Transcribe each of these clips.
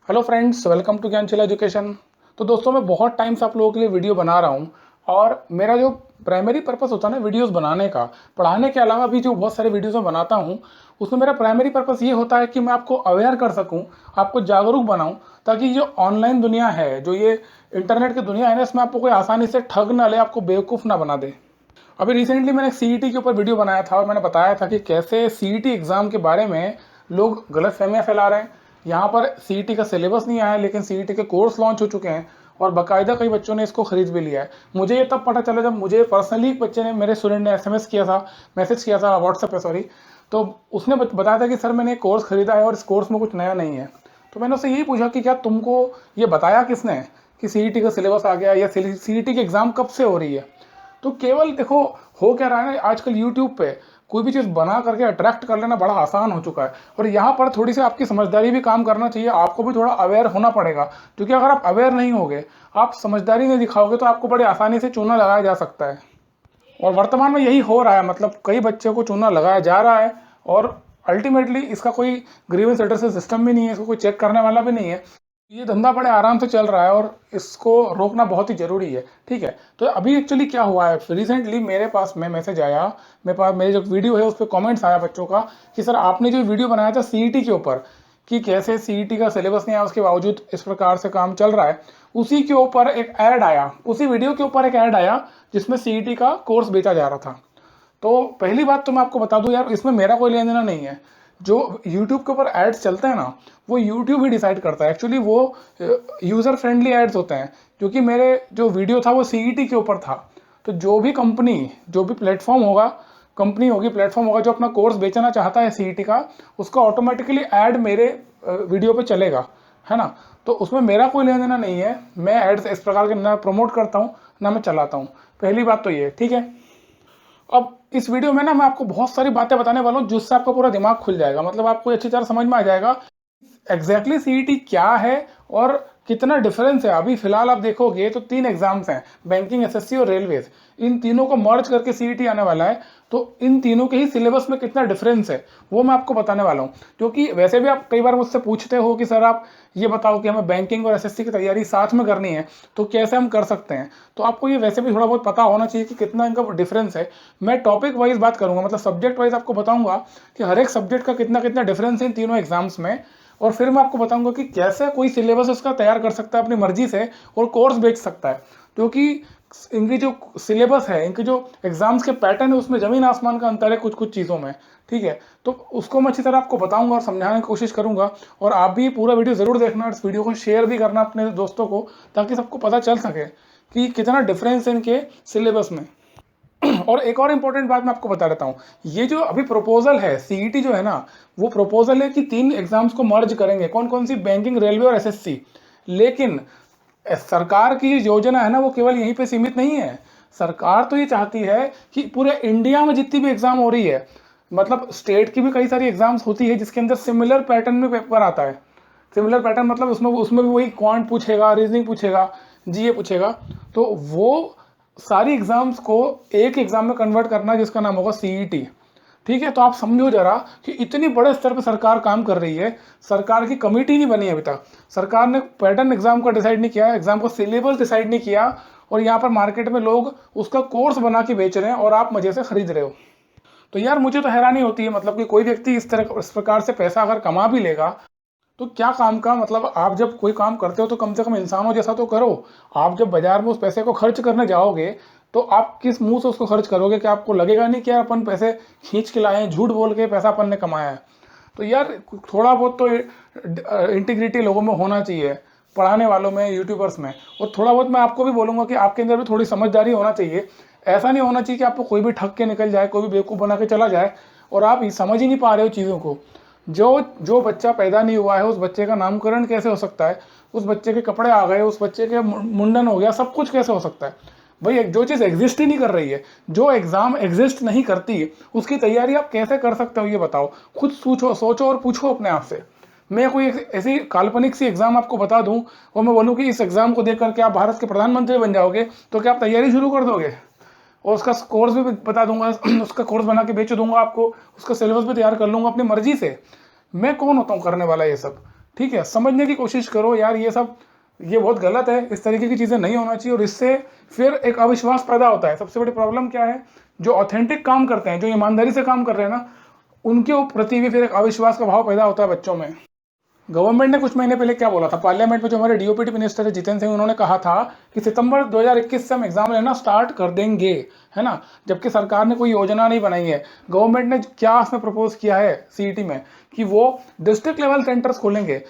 Hello friends, welcome to Gyanshila education. तो दोस्तों, मैं बहुत टाइम से आप लोगों के लिए वीडियो बना रहा हूँ और मेरा जो प्राइमरी पर्पस होता है ना वीडियोस बनाने का, पढ़ाने के अलावा भी जो बहुत सारे वीडियोस मैं बनाता हूँ, उसमें मेरा प्राइमरी पर्पस ये होता है कि मैं आपको अवेयर कर सकूँ, आपको जागरूक बनाऊँ, ताकि जो ऑनलाइन दुनिया है, जो ये इंटरनेट की दुनिया है ना, इसमें आपको कोई आसानी से ठग ना ले, आपको बेवकूफ़ ना बना दे। अभी रिसेंटली मैंने सीईटी के ऊपर वीडियो बनाया था और मैंने बताया था कि कैसे सीईटी एग्ज़ाम के बारे में लोग गलतफहमियां फैला रहे हैं। यहाँ पर सीईटी का सिलेबस नहीं आया, लेकिन सीईटी के कोर्स लॉन्च हो चुके हैं और बाकायदा कई बच्चों ने इसको खरीद भी लिया है। मुझे ये तब पता चला जब मुझे पर्सनली एक बच्चे ने, मेरे स्टूडेंट ने एसएमएस किया था, मैसेज किया था व्हाट्सएप पे, सॉरी। तो उसने बताया था कि सर, मैंने एक कोर्स खरीदा है और इस कोर्स में कुछ नया नहीं है। तो मैंने उससे यही पूछा कि क्या तुमको ये बताया किसने कि सीईटी का सिलेबस आ गया या सीईटी की एग्ज़ाम कब से हो रही है। तो केवल देखो, हो क्या रहा है ना, आजकल यूट्यूब पे कोई भी चीज़ बना करके अट्रैक्ट कर लेना बड़ा आसान हो चुका है। और यहाँ पर थोड़ी सी आपकी समझदारी भी काम करना चाहिए, आपको भी थोड़ा अवेयर होना पड़ेगा। क्योंकि अगर आप अवेयर नहीं होगे, आप समझदारी नहीं दिखाओगे, तो आपको बड़ी आसानी से चूना लगाया जा सकता है। और वर्तमान में यही हो रहा है, मतलब कई बच्चों को चूना लगाया जा रहा है और अल्टीमेटली इसका कोई ग्रीवेंस रेडरेसल सिस्टम भी नहीं है, इसको कोई चेक करने वाला भी नहीं है। ये धंधा बड़े आराम से चल रहा है और इसको रोकना बहुत ही ज़रूरी है। ठीक है, तो अभी एक्चुअली क्या हुआ है, रिसेंटली मेरे पास में मैसेज आया, मेरे पास मेरे जो वीडियो है उस पर कॉमेंट्स आया बच्चों का कि सर, आपने जो वीडियो बनाया था सीईटी के ऊपर कि कैसे सीईटी का सिलेबस नहीं आया, उसके बावजूद इस प्रकार से काम चल रहा है, उसी के ऊपर एक ऐड आया, उसी वीडियो के ऊपर एक ऐड आया जिसमें सीईटी का कोर्स बेचा जा रहा था। तो पहली बात तो मैं आपको बता दूं यार, इसमें मेरा कोई लेना देना नहीं है। जो यूट्यूब के ऊपर एड्स चलते हैं ना, वो यूट्यूब ही डिसाइड करता है। एक्चुअली वो यूज़र फ्रेंडली एड्स होते हैं, क्योंकि मेरे जो वीडियो था वो सीईटी के ऊपर था। तो जो भी कंपनी, जो भी प्लेटफॉर्म होगा, कंपनी होगी, प्लेटफॉर्म होगा, जो अपना कोर्स बेचना चाहता है सीईटी का, उसका ऑटोमेटिकली ऐड मेरे वीडियो पे चलेगा, है ना। तो उसमें मेरा कोई लेना देना नहीं है। मैं एड्स इस प्रकार के ना प्रमोट करता हूँ, ना मैं चलाता हूँ। पहली बात तो ये, ठीक है। अब इस वीडियो में ना मैं आपको बहुत सारी बातें बताने वाला हूँ जिससे आपका पूरा दिमाग खुल जाएगा, मतलब आपको अच्छी तरह समझ में आ जाएगा एग्जैक्टली सीईटी क्या है और कितना डिफरेंस है। अभी फिलहाल आप देखोगे तो 3 एग्जाम्स हैं, बैंकिंग, एसएससी और रेलवेज। इन तीनों को मर्ज करके सीईटी आने वाला है। तो इन तीनों के ही सिलेबस में कितना डिफरेंस है वो मैं आपको बताने वाला हूँ। क्योंकि वैसे भी आप कई बार मुझसे पूछते हो कि सर, आप ये बताओ कि हमें बैंकिंग और एसएससी की तैयारी साथ में करनी है, तो कैसे हम कर सकते हैं। तो आपको ये वैसे भी थोड़ा बहुत पता होना चाहिए कि कितना इनका डिफरेंस है। मैं टॉपिक वाइज बात करूंगा, मतलब सब्जेक्ट वाइज आपको बताऊंगा कि हर एक सब्जेक्ट का कितना कितना डिफरेंस है इन तीनों एग्जाम्स में। और फिर मैं आपको बताऊंगा कि कैसे कोई सिलेबस उसका तैयार कर सकता है अपनी मर्जी से और कोर्स बेच सकता है। क्योंकि इनकी जो सिलेबस है, इनके जो एग्जाम्स के पैटर्न है, उसमें ज़मीन आसमान का अंतर है कुछ कुछ चीज़ों में। ठीक है, तो उसको मैं अच्छी तरह आपको बताऊंगा और समझाने की कोशिश करूंगा। और आप भी पूरा वीडियो ज़रूर देखना और इस वीडियो को शेयर भी करना अपने दोस्तों को, ताकि सबको पता चल सके कि कितना डिफरेंस है इनके सिलेबस में। और एक और इम्पोर्टेंट बात मैं आपको बता देता हूँ, ये जो अभी प्रपोजल है सीईटी जो है ना, वो प्रपोजल है कि 3 एग्जाम्स को मर्ज करेंगे, कौन कौन सी, बैंकिंग, रेलवे और एसएससी। लेकिन सरकार की योजना है ना, वो केवल यहीं पे सीमित नहीं है। सरकार तो ये चाहती है कि पूरे इंडिया में जितनी भी एग्जाम हो रही है, मतलब स्टेट की भी कई सारी एग्जाम्स होती है जिसके अंदर सिमिलर पैटर्न में पेपर आता है। सिमिलर पैटर्न मतलब उसमें उसमें भी वही क्वांट पूछेगा, रीजनिंग पूछेगा, जीए पूछेगा। तो वो सारी एग्जाम्स को एक एग्जाम में कन्वर्ट करना जिसका नाम होगा सीईटी। ठीक है, तो आप समझो जरा कि इतनी बड़े स्तर पर सरकार काम कर रही है। सरकार की कमेटी नहीं बनी अभी तक, सरकार ने पैटर्न एग्जाम का डिसाइड नहीं किया, एग्जाम का सिलेबस डिसाइड नहीं किया, और यहाँ पर मार्केट में लोग उसका कोर्स बना के बेच रहे हैं और आप मजे से खरीद रहे हो। तो यार मुझे तो हैरानी होती है, मतलब कि कोई व्यक्ति इस प्रकार से पैसा अगर कमा भी लेगा तो क्या काम का, मतलब आप जब कोई काम करते हो तो कम से कम इंसानों जैसा तो करो। आप जब बाजार में उस पैसे को खर्च करने जाओगे तो आप किस मुंह से उसको खर्च करोगे, कि आपको लगेगा नहीं कि यार अपन पैसे खींच के लाए हैं, झूठ बोल के पैसा अपन ने कमाया है। तो यार थोड़ा बहुत तो इंटीग्रिटी लोगों में होना चाहिए, पढ़ाने वालों में, यूट्यूबर्स में। और थोड़ा बहुत मैं आपको भी बोलूँगा कि आपके अंदर भी थोड़ी समझदारी होना चाहिए। ऐसा नहीं होना चाहिए कि आपको कोई भी ठग के निकल जाए, कोई भी बेवकूफ़ बना के चला जाए और आप समझ ही नहीं पा रहे हो चीज़ों को। जो जो बच्चा पैदा नहीं हुआ है उस बच्चे का नामकरण कैसे हो सकता है, उस बच्चे के कपड़े आ गए, उस बच्चे के मुंडन हो गया, सब कुछ कैसे हो सकता है भाई। जो चीज़ एग्जिस्ट ही नहीं कर रही है, जो एग्जाम एग्जिस्ट नहीं करती, उसकी तैयारी आप कैसे कर सकते हो ये बताओ। खुद सोचो, सोचो और पूछो अपने आप से। मैं कोई ऐसी काल्पनिक सी एग्जाम आपको बता दूं और मैं बोलूं कि इस एग्जाम को देख करके आप भारत के प्रधानमंत्री बन जाओगे, तो क्या आप तैयारी शुरू कर दोगे? और उसका कोर्स भी बता दूंगा, उसका कोर्स बना के बेच दूंगा आपको, उसका सिलेबस भी तैयार कर लूंगा अपनी मर्जी से। मैं कौन होता हूँ करने वाला ये सब? ठीक है, समझने की कोशिश करो यार, ये बहुत गलत है, इस तरीके की चीज़ें नहीं होना चाहिए। और इससे फिर एक अविश्वास पैदा होता है। सबसे बड़ी प्रॉब्लम क्या है, जो ऑथेंटिक काम करते हैं, जो ईमानदारी से काम कर रहे हैं ना, उनके प्रति भी फिर एक अविश्वास का भाव पैदा होता है बच्चों में। गवर्नमेंट ने कुछ महीने पहले क्या बोला था, पार्लियामेंट में जो हमारे डीओपीटी मिनिस्टर है जितेंद्र सिंह, उन्होंने कहा था कि सितंबर 2021 से हम एग्जाम लेना स्टार्ट कर देंगे, है ना। जबकि सरकार ने कोई योजना नहीं बनाई है। गवर्नमेंट ने क्या इसमें प्रपोज किया है सीईटी में, कि वो डिस्ट्रिक्ट लेवल सेंटर्स खोलेंगे।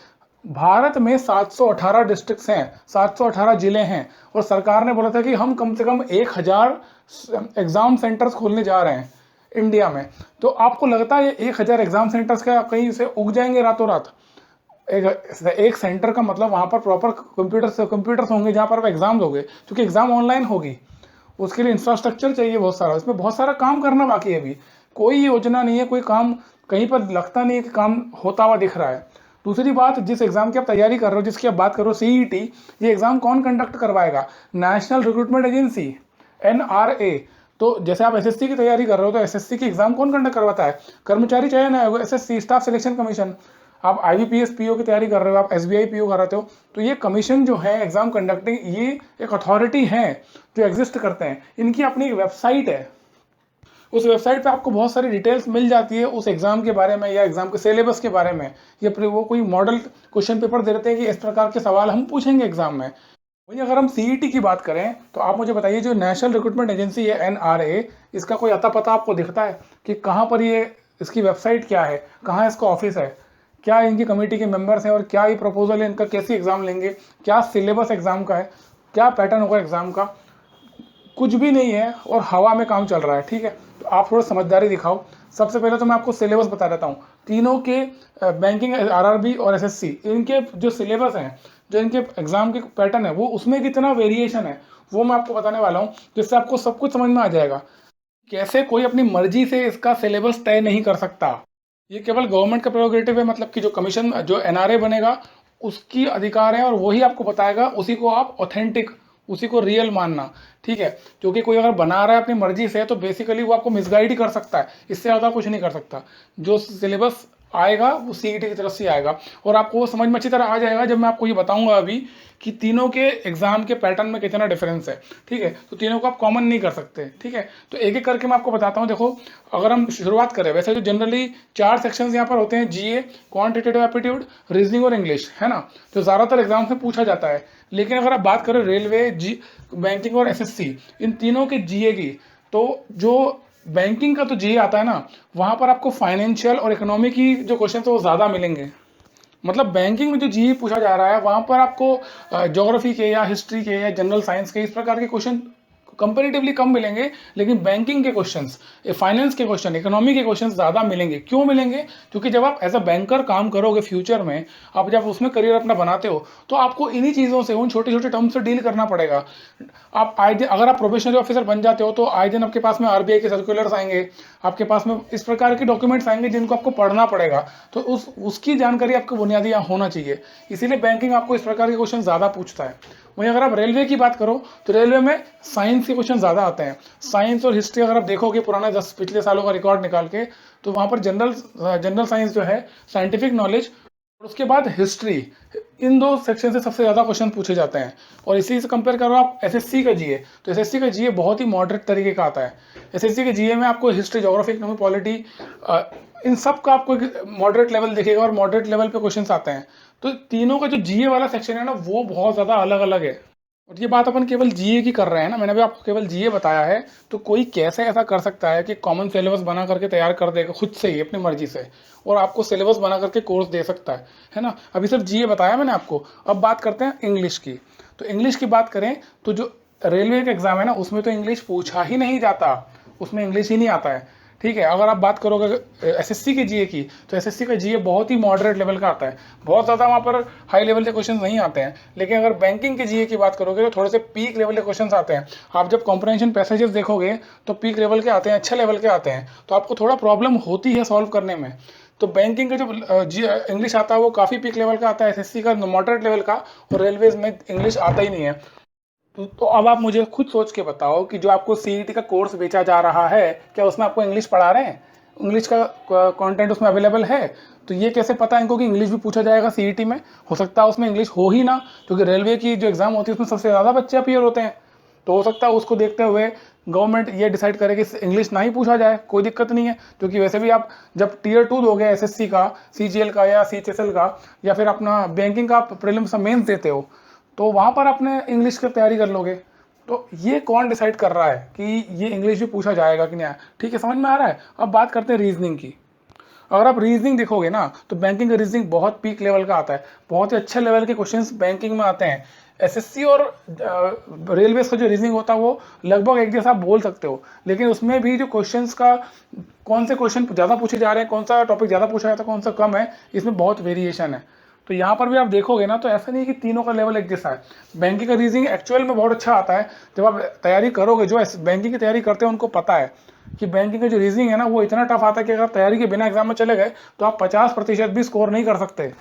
भारत में 718 डिस्ट्रिक्ट्स हैं, 718 जिले हैं, और सरकार ने बोला था कि हम कम से कम 1000 एग्जाम सेंटर्स खोलने जा रहे हैं इंडिया में। तो आपको लगता है ये 1000 एग्जाम सेंटर्स क्या कहीं से उग जाएंगे रातों रात? एक सेंटर का मतलब वहाँ पर प्रॉपर कंप्यूटर्स होंगे जहाँ पर आप एग्जाम दोगे, क्योंकि एग्जाम ऑनलाइन होगी। उसके लिए इंफ्रास्ट्रक्चर चाहिए बहुत सारा, इसमें बहुत सारा काम करना बाकी है अभी। कोई योजना नहीं है, कोई काम कहीं पर लगता नहीं है कि काम होता हुआ दिख रहा है। दूसरी बात, जिस एग्जाम की आप तैयारी कर रहे हो, जिसकी आप बात करो सीईटी, ये एग्जाम कौन कंडक्ट करवाएगा? National recruitment agency, NRA. तो जैसे आप एसएससी की तैयारी कर रहे हो, तो एसएससी की एग्जाम कौन कंडक्ट करवाता है? कर्मचारी चयन आयोग, एसएससी, स्टाफ सिलेक्शन कमीशन। आप आईबीपीएस पीओ की तैयारी कर रहे हो, आप एसबीआई पीओ कर रहे हो, तो ये कमीशन जो है एग्जाम कंडक्टिंग, ये एक अथॉरिटी है जो एग्जिस्ट करते हैं। इनकी अपनी एक वेबसाइट है, उस वेबसाइट पे आपको बहुत सारी डिटेल्स मिल जाती है उस एग्जाम के बारे में या एग्जाम के सिलेबस के बारे में, या फिर वो कोई मॉडल क्वेश्चन पेपर दे देते हैं कि इस प्रकार के सवाल हम पूछेंगे एग्जाम में। वहीं अगर हम सीईटी की बात करें, तो आप मुझे बताइए, जो नेशनल रिक्रूटमेंट एजेंसी है एनआरए, इसका कोई अता पता आपको दिखता है कि कहाँ पर ये, इसकी वेबसाइट क्या है, कहाँ इसका ऑफिस है, क्या इनकी कमेटी के मेंबर्स हैं, और क्या ये प्रपोजल है इनका, कैसे एग्जाम लेंगे, क्या सिलेबस एग्जाम का है, क्या पैटर्न होगा एग्जाम का? कुछ भी नहीं है और हवा में काम चल रहा है। ठीक है, तो आप थोड़ा समझदारी दिखाओ। सबसे पहले तो मैं आपको सिलेबस बता देता हूँ तीनों के, बैंकिंग, आरआरबी और एसएससी, इनके जो सिलेबस हैं, जो इनके एग्जाम के पैटर्न है, वो उसमें कितना वेरिएशन है वो मैं आपको बताने वाला हूँ, जिससे आपको सब कुछ समझ में आ जाएगा। कैसे कोई अपनी मर्जी से इसका सिलेबस तय नहीं कर सकता, ये केवल गवर्नमेंट का प्रेरोगेटिव है। मतलब कि जो कमीशन, जो एनआरए बनेगा, उसकी अधिकार है, और वही आपको बताएगा, उसी को आप ऑथेंटिक, उसी को रियल मानना। ठीक है, क्योंकि कोई अगर बना रहा है अपनी मर्जी से, तो बेसिकली वो आपको मिसगाइड ही कर सकता है, इससे ज़्यादा कुछ नहीं कर सकता। जो सिलेबस आएगा वो सीईटी की तरफ से आएगा, और आपको वो समझ में अच्छी तरह आ जाएगा जब मैं आपको ये बताऊंगा अभी कि तीनों के एग्जाम के पैटर्न में कितना डिफरेंस है। ठीक है, तो तीनों को आप कॉमन नहीं कर सकते। ठीक है, तो एक एक करके मैं आपको बताता हूँ। देखो, अगर हम शुरुआत करें, वैसे तो जनरली 4 सेक्शंस यहाँ पर होते हैं, जीए, क्वांटिटेटिव एप्टीट्यूड, रीजनिंग और इंग्लिश, है ना, जो ज़्यादातर एग्जाम्स में पूछा जाता है। लेकिन अगर आप बात करें रेलवे, बैंकिंग और एसएससी, इन तीनों के जीए की, तो जो बैंकिंग का तो जीए आता है ना, वहाँ पर आपको फाइनेंशियल और इकोनॉमी की जो क्वेश्चन है वो ज़्यादा मिलेंगे। मतलब बैंकिंग में जो जीए पूछा जा रहा है, वहाँ पर आपको ज्योग्राफी के या हिस्ट्री के या जनरल साइंस के, इस प्रकार के क्वेश्चन कंपेरेटिवली कम मिलेंगे। लेकिन बैंकिंग के क्वेश्चंस, फाइनेंस के क्वेश्चन, इकोनॉमी के क्वेश्चंस ज़्यादा मिलेंगे। क्यों मिलेंगे? क्योंकि जब आप एज अ बैंकर काम करोगे फ्यूचर में, आप जब उसमें करियर अपना बनाते हो, तो आपको इन्हीं चीज़ों से, उन छोटे छोटे टर्म्स से डील करना पड़ेगा। आप आए दिन, अगर आप प्रोबेशनरी ऑफिसर बन जाते हो, तो आए दिन आपके पास में आरबीआई के सर्कुलर्स आएंगे, आपके पास में इस प्रकार के डॉक्यूमेंट्स आएंगे जिनको आपको पढ़ना पड़ेगा। तो उसकी जानकारी आपको बुनियादी होना चाहिए। इसीलिए बैंकिंग आपको इस प्रकार के क्वेश्चन ज़्यादा पूछता है। वहीं अगर आप रेलवे की बात करो, तो रेलवे में साइंस के क्वेश्चन ज़्यादा आते हैं। साइंस और हिस्ट्री अगर आप देखोगे पुराने पिछले सालों का रिकॉर्ड निकाल के, तो वहाँ पर जनरल साइंस जो है, साइंटिफिक नॉलेज, और उसके बाद हिस्ट्री, इन 2 सेक्शन से सबसे ज़्यादा क्वेश्चन पूछे जाते हैं। और इसी से कंपेयर करो आप एसएससी का जीए, तो एसएससी का जीए बहुत ही मॉडरेट तरीके का आता है। एसएससी के जीए में आपको हिस्ट्री, ज्योग्राफी, इकोनॉमी, पॉलिटी, इन सब का आपको मॉडरेट लेवल दिखेगा, और मॉडरेट लेवल पे क्वेश्चंस आते हैं। तो तीनों का जो जीए वाला सेक्शन है ना, वो बहुत ज़्यादा अलग अलग है। और ये बात अपन केवल जीए की कर रहे हैं ना, मैंने भी आपको केवल जीए बताया है। तो कोई कैसे ऐसा कर सकता है कि कॉमन सिलेबस बना करके तैयार कर देगा खुद से ही अपनी मर्जी से, और आपको सिलेबस बना करके कोर्स दे सकता है ना। अभी सिर्फ जीए बताया मैंने आपको। अब बात करते हैं इंग्लिश की। तो इंग्लिश की बात करें, तो जो रेलवे का एग्जाम है ना, उसमें तो इंग्लिश पूछा ही नहीं जाता, उसमें इंग्लिश ही नहीं आता है। ठीक है, अगर आप बात करोगे एसएससी के जीए की, तो एसएससी का जीए बहुत ही मॉडरेट लेवल का आता है, बहुत ज़्यादा वहाँ पर हाई लेवल के क्वेश्चन नहीं आते हैं। लेकिन अगर बैंकिंग के जीए की बात करोगे, तो थोड़े से पीक लेवल के क्वेश्चन आते हैं। आप जब कॉम्प्रहेंशन पैसेजेस देखोगे, तो पीक लेवल के आते हैं, अच्छे लेवल के आते हैं, तो आपको थोड़ा प्रॉब्लम होती है सॉल्व करने में। तो बैंकिंग का जो इंग्लिश आता है, वो काफ़ी पीक लेवल का आता है, एसएससी का मॉडरेट लेवल का, और रेलवेज में इंग्लिश आता ही नहीं है। तो अब आप मुझे खुद सोच के बताओ कि जो आपको सीईटी का कोर्स बेचा जा रहा है, क्या उसमें आपको इंग्लिश पढ़ा रहे हैं? इंग्लिश का कंटेंट उसमें अवेलेबल है, तो ये कैसे पता है इनको कि इंग्लिश भी पूछा जाएगा सीईटी में? हो सकता है उसमें इंग्लिश हो ही ना, क्योंकि रेलवे की जो एग्ज़ाम होती है उसमें सबसे ज़्यादा बच्चे अपीयर होते हैं। तो हो सकता है उसको देखते हुए गवर्नमेंट ये डिसाइड करे कि इंग्लिश ना ही पूछा जाए, कोई दिक्कत नहीं है, क्योंकि वैसे भी आप जब टीयर 2 दोगे एसएससी का, सीजीएल का या सीएचएसएल का, या फिर अपना बैंकिंग का प्रीलिम्स मेंस देते हो, तो वहाँ पर आपने इंग्लिश की तैयारी कर लोगे। तो ये कौन डिसाइड कर रहा है कि ये इंग्लिश भी पूछा जाएगा कि नहीं? ठीक है, समझ में आ रहा है। अब बात करते हैं रीजनिंग की। अगर आप रीजनिंग देखोगे ना, तो बैंकिंग का रीजनिंग बहुत पीक लेवल का आता है, बहुत ही अच्छे लेवल के क्वेश्चंस बैंकिंग में आते हैं। एसएससी और रेलवे का जो रीजनिंग होता है वो लगभग एक जैसा आप बोल सकते हो, लेकिन उसमें भी जो क्वेश्चंस का कौन से क्वेश्चन ज़्यादा पूछे जा रहे हैं, कौन सा टॉपिक ज़्यादा पूछा जाता है, कौन सा कम है, इसमें बहुत वेरिएशन है। तो यहाँ पर भी आप देखोगे ना, तो ऐसा नहीं है कि तीनों का लेवल एक जैसा है। बैंकिंग का रीजनिंग एक्चुअल में बहुत अच्छा आता है। जब आप तैयारी करोगे, जो बैंकिंग की तैयारी करते हैं उनको पता है कि बैंकिंग का जो रीजनिंग है ना, वो इतना टफ आता है कि अगर आप तैयारी के बिना एग्जाम में चले गए तो आप 50% भी स्कोर नहीं कर सकते।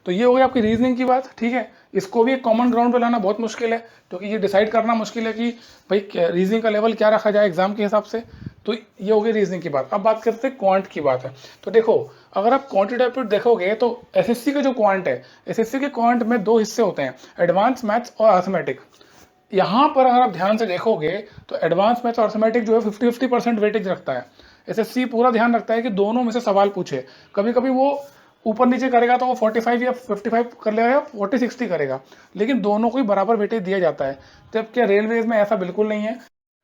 तो ये हो गई आपकी रीजनिंग की बात। ठीक है, इसको भी एक कॉमन ग्राउंड पे लाना बहुत मुश्किल है, क्योंकि ये डिसाइड करना मुश्किल है कि भाई रीजनिंग का लेवल क्या रखा जाए एग्जाम के हिसाब से। तो ये हो गई रीजनिंग की बात। अब बात करते हैं क्वांट की बात है। तो देखो, अगर आप क्वांटिटेटिव देखोगे तो एसएससी का जो क्वांट है, एसएससी के क्वांट में 2 हिस्से होते हैं, एडवांस मैथ्स और अर्थमेटिक। यहाँ पर अगर आप ध्यान से देखोगे तो एडवांस मैथ्स और अर्थमेटिक जो है 50-50% वेटेज रखता है। एसएससी पूरा ध्यान रखता है कि दोनों में से सवाल पूछे। कभी कभी वो ऊपर नीचे करेगा तो वो 45 या 55 कर लेगा या 40-60 करेगा, लेकिन दोनों को ही बराबर वेटेज दिया जाता है। जबकि रेलवेज में ऐसा बिल्कुल नहीं है।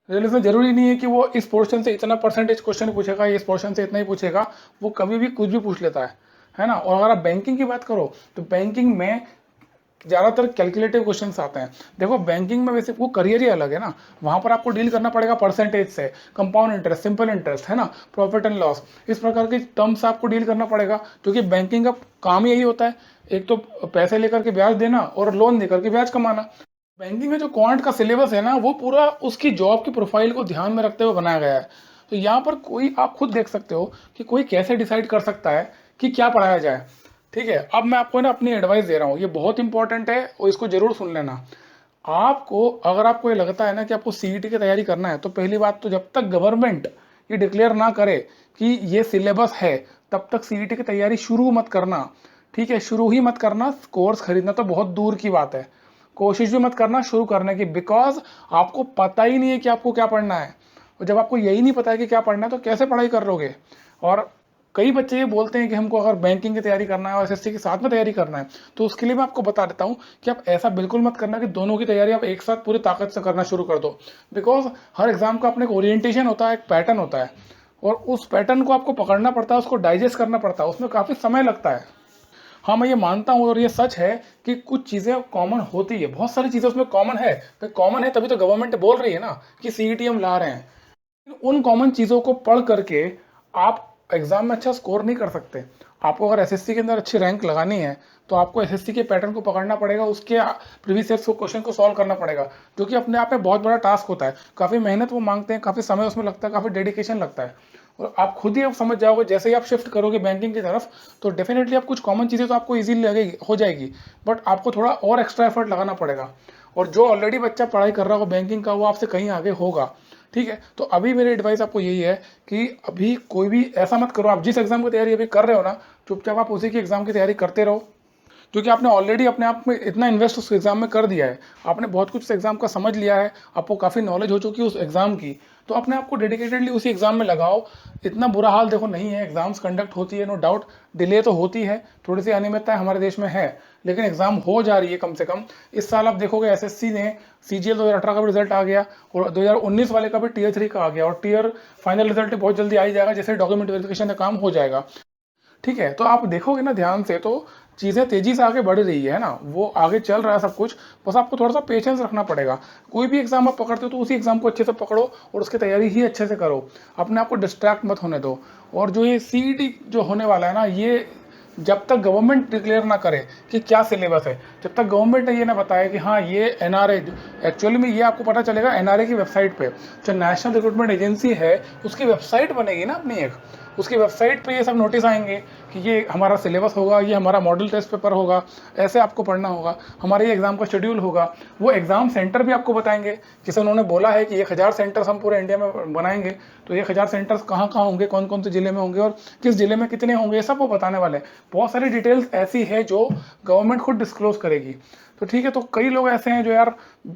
रेलवे में जरूरी नहीं है कि वो इस पोर्शन से इतना परसेंटेज क्वेश्चन पूछेगा, इस पोर्शन से इतना ही पूछेगा, वो कभी भी कुछ भी पूछ लेता है ना। और अगर आप बैंकिंग की बात करो तो बैंकिंग में ज़्यादातर कैलकुलेटिव क्वेश्चंस आते हैं। देखो, बैंकिंग में वैसे वो करियर ही अलग है ना, वहाँ पर आपको डील करना पड़ेगा परसेंटेज से, कंपाउंड इंटरेस्ट, सिंपल इंटरेस्ट, है ना, प्रॉफिट एंड लॉस, इस प्रकार के टर्म्स आपको डील करना पड़ेगा, क्योंकि बैंकिंग का काम यही होता है, एक तो पैसे लेकर के ब्याज देना और लोन देकर के ब्याज कमाना। बैंकिंग में जो क्वांट का सिलेबस है ना, वो पूरा उसकी जॉब की प्रोफाइल को ध्यान में रखते हुए बनाया गया है। तो यहाँ पर कोई, आप खुद देख सकते हो कि कोई कैसे डिसाइड कर सकता है कि क्या पढ़ाया जाए। ठीक है, अब मैं आपको ना अपनी एडवाइस दे रहा हूँ, ये बहुत इंपॉर्टेंट है और इसको जरूर सुन लेना। आपको, अगर आपको ये लगता है ना कि आपको सीईटी की तैयारी करना है, तो पहली बात तो जब तक गवर्नमेंट ये डिक्लेयर ना करे कि ये सिलेबस है, तब तक सीईटी की तैयारी शुरू मत करना। ठीक है, शुरू ही मत करना। कोर्स खरीदना तो बहुत दूर की बात है, कोशिश भी मत करना शुरू करने की, बिकॉज आपको पता ही नहीं है कि आपको क्या पढ़ना है। और जब आपको यही नहीं पता है कि क्या पढ़ना है, तो कैसे पढ़ाई कर लोगे? और कई बच्चे ये बोलते हैं कि हमको अगर बैंकिंग की तैयारी करना है और एसएससी के साथ में तैयारी करना है, तो उसके लिए मैं आपको बता देता हूँ कि आप ऐसा बिल्कुल मत करना कि दोनों की तैयारी आप एक साथ पूरी ताकत से करना शुरू कर दो। बिकॉज हर एग्जाम का अपने एक ओरिएंटेशन होता है, एक पैटर्न होता है, और उस पैटर्न को आपको पकड़ना पड़ता है, उसको डाइजेस्ट करना पड़ता है, उसमें काफ़ी समय लगता है। हाँ, मैं ये मानता हूँ और ये सच है कि कुछ चीज़ें कॉमन होती है, बहुत सारी चीज़ें उसमें कॉमन है। तो कॉमन है तभी तो गवर्नमेंट बोल रही है ना कि सीईटी हम ला रहे हैं। उन कॉमन चीज़ों को पढ़ करके आप एग्जाम में अच्छा स्कोर नहीं कर सकते। आपको अगर एसएससी के अंदर अच्छी रैंक लगानी है, तो आपको एसएससी के पैटर्न को पकड़ना पड़ेगा, उसके प्रीवियस ईयर क्वेश्चन को सॉल्व करना पड़ेगा, जो कि अपने आप में बहुत बड़ा टास्क होता है। काफ़ी मेहनत वो मांगते हैं, काफ़ी समय उसमें लगता है, काफ़ी डेडिकेशन लगता है। और आप खुद ही अब समझ जाओगे, जैसे ही आप शिफ्ट करोगे बैंकिंग की तरफ, तो डेफिनेटली आप कुछ कॉमन चीज़ें तो आपको ईजिली लगेगी, हो जाएगी, बट आपको थोड़ा और एक्स्ट्रा एफर्ट लगाना पड़ेगा। और जो ऑलरेडी बच्चा पढ़ाई कर रहा होगा बैंकिंग का, वो आपसे कहीं आगे होगा। ठीक है, तो अभी मेरी एडवाइस आपको यही है कि अभी कोई भी ऐसा मत करो, आप जिस एग्जाम की तैयारी अभी कर रहे हो ना, चुपचाप आप उसी की एग्जाम की तैयारी करते रहो, क्योंकि आपने ऑलरेडी अपने आप में इतना इन्वेस्ट उस एग्जाम में कर दिया है, आपने बहुत कुछ उस एग्जाम का समझ लिया है, आपको काफ़ी नॉलेज हो चुकी है उस एग्जाम की। तो अपने आप को डेडिकेटेडली उसी एग्जाम में लगाओ। इतना बुरा हाल देखो नहीं है, एग्जाम्स कंडक्ट होती है, नो डाउट डिले तो होती है, थोड़ी सी अनियमितताएं हमारे देश में है, लेकिन एग्जाम हो जा रही है कम से कम। इस साल आप देखोगे एसएससी ने सीजीएल 2018 का भी रिजल्ट आ गया, और 2019 वाले का भी टीयर 3 का आ गया, और टीयर फाइनल रिजल्ट बहुत जल्दी आ ही जाएगा, जैसे डॉक्यूमेंट वेरिफिकेशन का काम हो जाएगा। ठीक है, तो आप देखोगे ना ध्यान से, तो चीज़ें तेज़ी से आगे बढ़ रही है ना, वो आगे चल रहा है सब कुछ, बस आपको थोड़ा सा पेशेंस रखना पड़ेगा। कोई भी एग्जाम आप पकड़ते हो तो उसी एग्जाम को अच्छे से पकड़ो और उसकी तैयारी ही अच्छे से करो, अपने आप को डिस्ट्रैक्ट मत होने दो। और जो ये सीईटी जो होने वाला है ना, ये जब तक गवर्नमेंट डिक्लेयर ना करे कि क्या सिलेबस है, जब तक गवर्नमेंट ने ये ना बताया कि हाँ ये एनआरए, एक्चुअली में ये आपको पता चलेगा एनआरए की वेबसाइट पे, जो नेशनल रिक्रूटमेंट एजेंसी है उसकी वेबसाइट बनेगी ना अपनी एक, उसकी वेबसाइट पे ये सब नोटिस आएंगे कि ये हमारा सिलेबस होगा, ये हमारा मॉडल टेस्ट पेपर होगा, ऐसे आपको पढ़ना होगा, हमारे ये एग्ज़ाम का शेड्यूल होगा। वो एग्ज़ाम सेंटर भी आपको बताएंगे, जैसे उन्होंने बोला है कि 1000 सेंटर्स हम पूरे इंडिया में बनाएंगे, तो 1000 सेंटर्स कहाँ कहाँ होंगे, कौन कौन से ज़िले में होंगे और किस ज़िले में कितने होंगे, ये सब वो बताने वाले हैं। बहुत सारी डिटेल्स ऐसी है जो गवर्नमेंट खुद डिस्क्लोज करेगी। तो ठीक है, तो कई लोग ऐसे हैं जो यार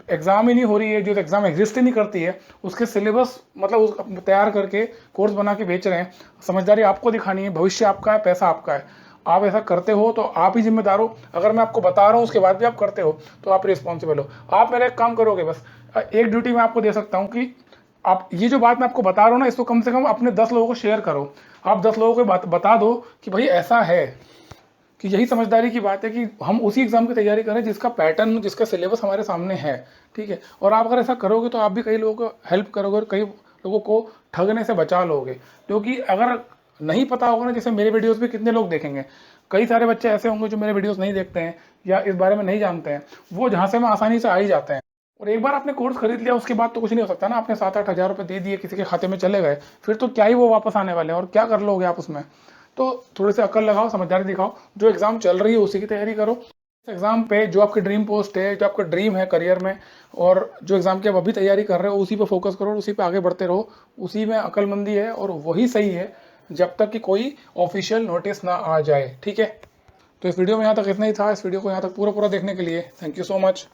एग्ज़ाम ही नहीं हो रही है, जो एग्ज़ाम एग्जिस्ट ही नहीं करती है, उसके सिलेबस मतलब उस तैयार करके कोर्स बना के बेच रहे हैं। समझदारी आपको दिखानी है, भविष्य आपका है, पैसा आपका है। आप ऐसा करते हो तो आप ही जिम्मेदार हो। अगर मैं आपको बता रहा हूँ उसके बाद भी आप करते हो तो आप रिस्पॉन्सिबल हो। आप मेरा एक काम करोगे, बस एक ड्यूटी मैं आपको दे सकता हूँ कि आप ये जो बात मैं आपको बता रहा हूँ ना, इसको कम से कम अपने 10 लोगों को शेयर करो। आप 10 लोगों को बात बता दो कि भाई ऐसा है, कि यही समझदारी की बात है कि हम उसी एग्ज़ाम की तैयारी करें जिसका पैटर्न, जिसका सिलेबस हमारे सामने है। ठीक है, और आप अगर ऐसा करोगे तो आप भी कई लोगों को हेल्प करोगे और कई लोगों को ठगने से बचा लोगे। क्योंकि अगर नहीं पता होगा ना, जैसे मेरे वीडियोस भी कितने लोग देखेंगे, कई सारे बच्चे ऐसे होंगे जो मेरे वीडियोस नहीं देखते हैं या इस बारे में नहीं जानते हैं, वो झांसे में आसानी से आ ही जाते हैं। और एक बार आपने कोर्स खरीद लिया उसके बाद तो कुछ नहीं हो सकता ना। आपने 7-8 हज़ार रुपये दे दिए, किसी के खाते में चले गए, फिर तो क्या ही वो वापस आने वाले हैं, और क्या कर लोगे आप उसमें। तो थोड़ी सी अकल लगाओ, समझदारी दिखाओ, जो एग्ज़ाम चल रही है उसी की तैयारी करो। इस एग्ज़ाम पे जो आपकी ड्रीम पोस्ट है, जो आपका ड्रीम है करियर में, और जो एग्ज़ाम की आप अभी तैयारी कर रहे हो, उसी पे फोकस करो और उसी पे आगे बढ़ते रहो। उसी में अक्लमंदी है और वही सही है जब तक कि कोई ऑफिशियल नोटिस ना आ जाए। ठीक है, तो इस वीडियो में यहाँ तक इतना ही था। इस वीडियो को यहाँ तक पूरा देखने के लिए थैंक यू सो मच।